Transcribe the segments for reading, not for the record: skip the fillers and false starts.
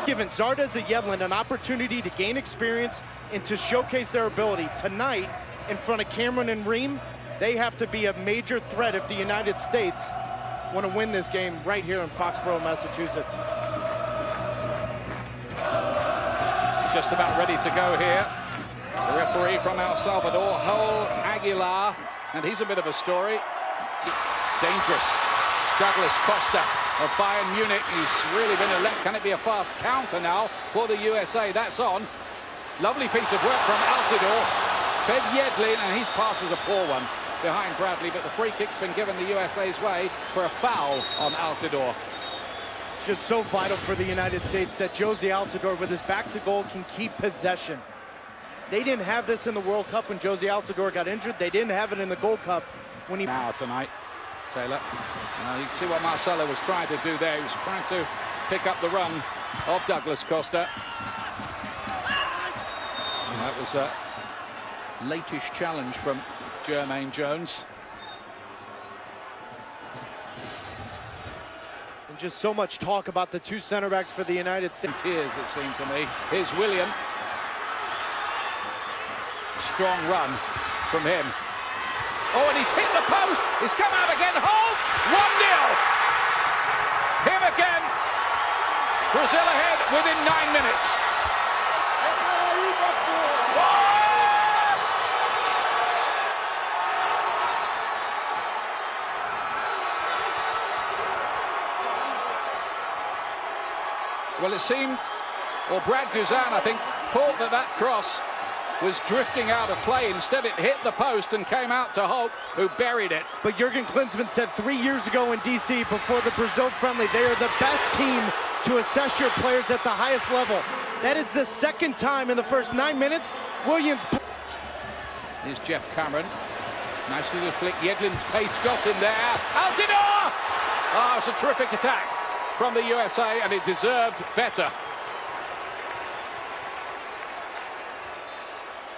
Given Zardes and Yedlin an opportunity to gain experience and to showcase their ability tonight in front of Cameron and Reem, they have to be a major threat if the United States want to win this game right here in Foxborough, Massachusetts. Just about ready to go here. The referee from El Salvador, Joel Aguilar, and he's a bit of a story. Dangerous. Douglas Costa of Bayern Munich. He's really been elect. Can it be a fast counter now for the USA? That's on. Lovely piece of work from Altidore. Fed Yedlin, and his pass was a poor one behind Bradley, but the free kick's been given the USA's way for a foul on Altidore. Just so vital for the United States that Jozy Altidore, with his back to goal, can keep possession. They didn't have this in the World Cup when Jozy Altidore got injured. They didn't have it in the Gold Cup when he... Now tonight, Taylor. You can see what Marcelo was trying to do there. He was trying to pick up the run of Douglas Costa. And that was a latish challenge from Jermaine Jones. And just so much talk about the two center backs for the United States. Tears, it seemed to me. Here's William. Strong run from him. Oh, and he's hit the post. He's come out again. Holt, 1-0. Him again. Brazil ahead within 9 minutes. Well, it seemed, or Brad Guzan, I think, thought that that cross was drifting out of play. Instead, it hit the post and came out to Hulk, who buried it. But Jurgen Klinsmann said 3 years ago in D.C. before the Brazil friendly, they are the best team to assess your players at the highest level. That is the second time in the first 9 minutes. Williams. Here's Jeff Cameron. Nice little flick. Yedlin's pace got in there. Altidore! Oh, it's a terrific attack from the USA, and it deserved better.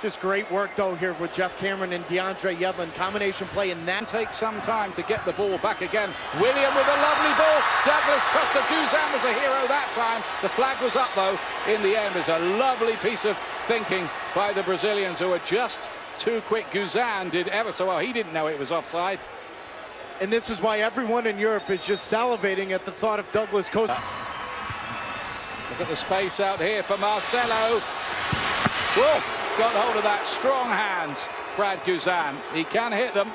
Just great work, though, here with Jeff Cameron and DeAndre Yedlin. Combination play, and that takes some time to get the ball back again. William with a lovely ball. Douglas Costa. Guzan was a hero that time. The flag was up, though, in the end. It's a lovely piece of thinking by the Brazilians, who were just too quick. Guzan did ever so well. He didn't know it was offside. And this is why everyone in Europe is just salivating at the thought of Douglas Costa. Look at the space out here for Marcelo. Whoa, got hold of that. Strong hands, Brad Guzan. He can hit them.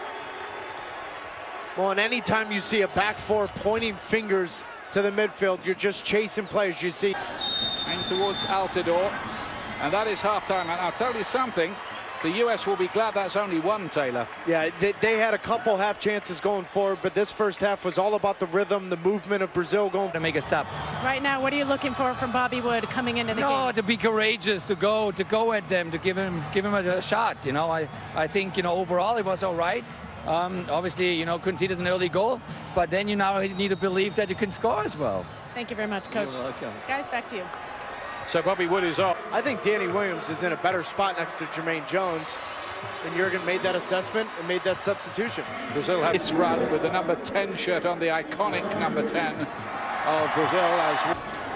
Well, and anytime you see a back four pointing fingers to the midfield, you're just chasing players. You see. And towards Altidore. And that is half-time. And I'll tell you something. The US will be glad that's only one, Taylor. Yeah, they had a couple half chances going forward, but this first half was all about the rhythm, the movement of Brazil going to make a sub. Right now, what are you looking for from Bobby Wood coming into the game? No, to be courageous, to go at them, to give him a shot. You know, I think, you know, overall it was all right. Obviously, you know, conceded an early goal, but then you now need to believe that you can score as well. Thank you very much, Coach. You're welcome. Guys, back to you. So Bobby Wood is off. I think Danny Williams is in a better spot next to Jermaine Jones. And Jurgen made that assessment and made that substitution. Brazil had this run with the number 10 shirt on, the iconic number 10 of Brazil as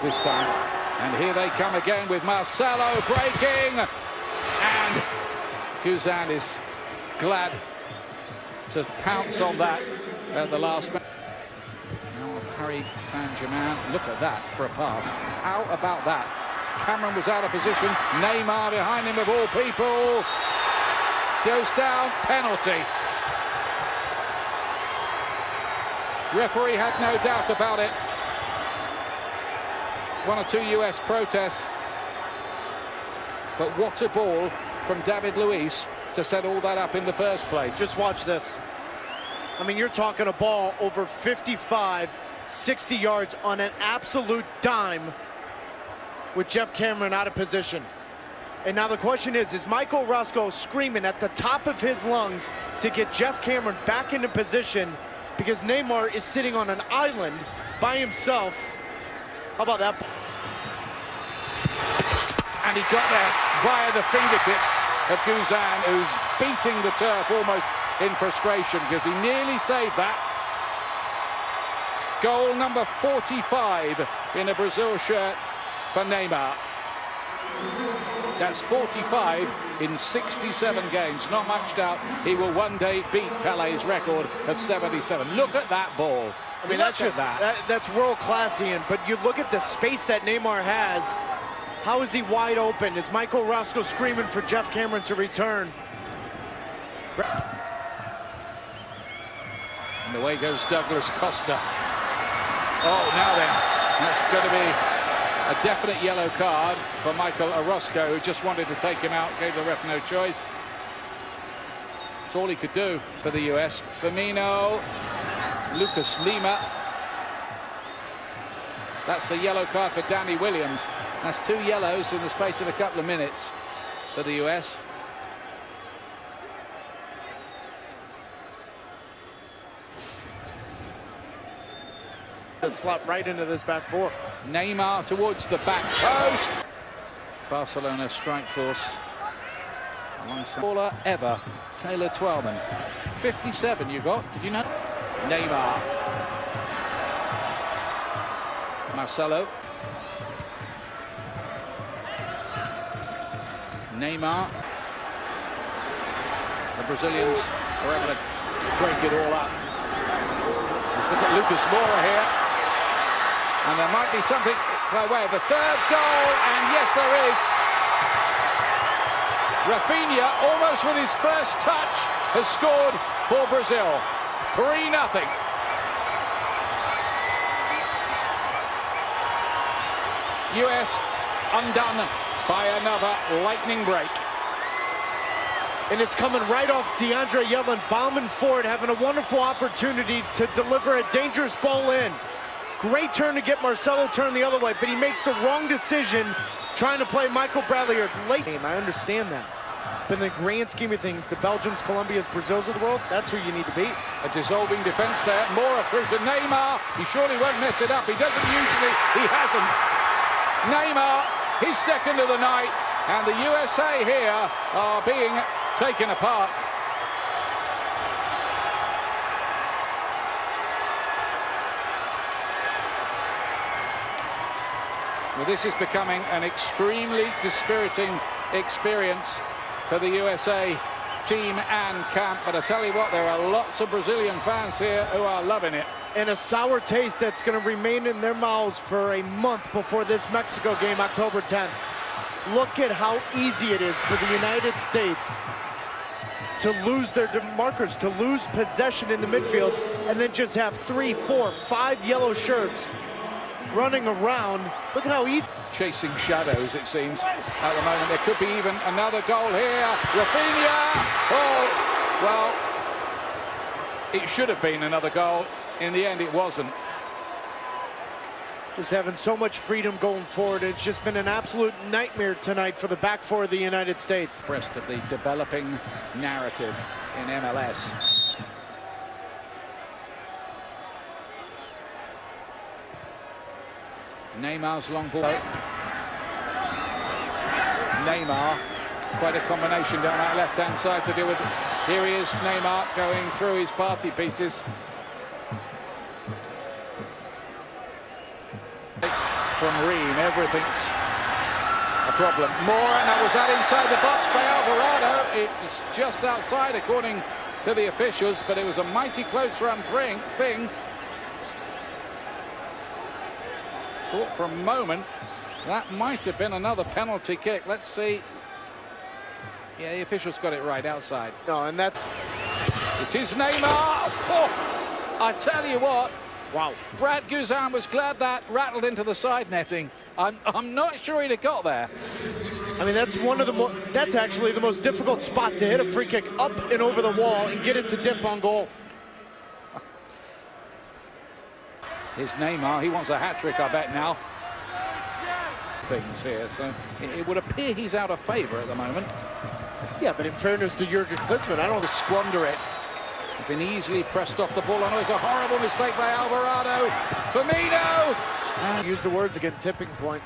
this time. And here they come again with Marcelo breaking. And Guzan is glad to pounce on that at the last minute. Now Paris Saint-Germain, look at that for a pass. How about that? Cameron was out of position. Neymar behind him of all people. Goes down, penalty. Referee had no doubt about it. 1 or 2 US protests. But what a ball from David Luiz to set all that up in the first place. Just watch this. I mean, you're talking a ball over 55, 60 yards on an absolute dime with Jeff Cameron out of position. And now the question is Michael Roscoe screaming at the top of his lungs to get Jeff Cameron back into position because Neymar is sitting on an island by himself. How about that? And he got there via the fingertips of Guzan, who's beating the turf almost in frustration because he nearly saved that. Goal number 45 in a Brazil shirt for Neymar. That's 45 in 67 games. Not much doubt he will one day beat Pele's record of 77. Look at that ball. I mean, that's just that's world class, Ian. But you look at the space that Neymar has. How is he wide open? Is Michael Roscoe screaming for Jeff Cameron to return? And away goes Douglas Costa. Oh, now then, that's going to be a definite yellow card for Michael Orozco, who just wanted to take him out, gave the ref no choice. That's all he could do for the US. Firmino, Lucas Lima. That's a yellow card for Danny Williams. That's 2 yellows in the space of a couple of minutes for the US. Slot right into this back four. Neymar towards the back post. Barcelona strike force alongside baller ever, Taylor Twellman. 57 you got, did you know? Neymar. Marcelo. Neymar. The Brazilians are able to break it all up. Let's look at Lucas Moura here. And there might be something by way of a third goal, and yes, there is. Rafinha, almost with his first touch, has scored for Brazil. 3-0. US undone by another lightning break. And it's coming right off DeAndre Yedlin, bombing forward, having a wonderful opportunity to deliver a dangerous ball in. Great turn to get Marcelo turned the other way, but he makes the wrong decision trying to play Michael Bradley or late game. I understand that. But in the grand scheme of things, the Belgiums, Colombias, Brazils of the world, that's who you need to beat. A dissolving defense there. Moura through to Neymar. He surely won't mess it up. He doesn't usually. He hasn't. Neymar, his second of the night. And the USA here are being taken apart. Well, this is becoming an extremely dispiriting experience for the USA team and camp. But I tell you what, there are lots of Brazilian fans here who are loving it. And a sour taste that's going to remain in their mouths for a month before this Mexico game, October 10th. Look at how easy it is for the United States to lose their markers, to lose possession in the midfield, and then just have 3, 4, 5 yellow shirts running around. Look at how easy. Chasing shadows, it seems, at the moment. There could be even another goal here. Rafinha! Oh, well, it should have been another goal. In the end, it wasn't. Just having so much freedom going forward. It's just been an absolute nightmare tonight for the back four of the United States. Rest of the developing narrative in MLS. Neymar's long ball. Neymar, quite a combination down that left-hand side to deal with. Here he is, Neymar, going through his party pieces. From Ream, everything's a problem. Moura, and that was that inside the box by Alvarado. It was just outside, according to the officials, but it was a mighty close run thing. Thought for a moment that might have been another penalty kick. Let's see. Yeah, the officials got it right outside. No, and that. It is Neymar. Oh, I tell you what. Wow. Brad Guzan was glad that rattled into the side netting. I'm not sure he'd have got there. I mean, that's one of the that's actually the most difficult spot to hit a free kick up and over the wall and get it to dip on goal. Here's Neymar. He wants a hat-trick, I bet, now. Things here, so it would appear he's out of favour at the moment. Yeah, but in fairness to Jurgen Klinsmann, I don't squander it. Been easily pressed off the ball. I know it's a horrible mistake by Alvarado. Firmino! And use the words again, tipping point.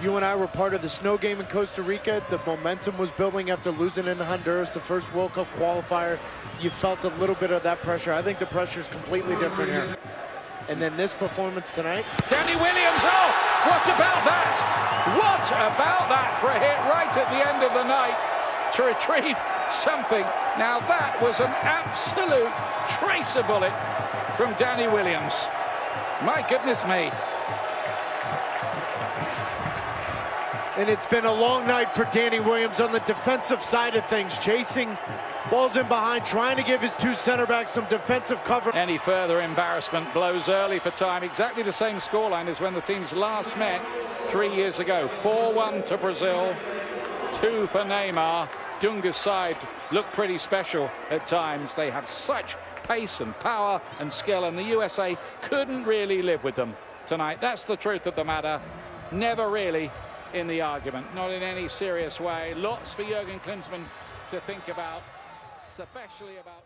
You and I were part of the snow game in Costa Rica. The momentum was building after losing in Honduras, the first World Cup qualifier. You felt a little bit of that pressure. I think the pressure is completely different here. And then this performance tonight. Danny Williams, oh! What about that? What about that for a hit right at the end of the night to retrieve something? Now that was an absolute tracer bullet from Danny Williams. My goodness me. And it's been a long night for Danny Williams on the defensive side of things, chasing balls in behind, trying to give his two center backs some defensive cover. Any further embarrassment blows early for time. Exactly the same scoreline as when the teams last met 3 years ago. 4-1 to Brazil, 2 for Neymar. Dunga's side looked pretty special at times. They had such pace and power and skill, and the USA couldn't really live with them tonight. That's the truth of the matter. Never really in the argument, not in any serious way. Lots for Jurgen Klinsmann to think about, especially about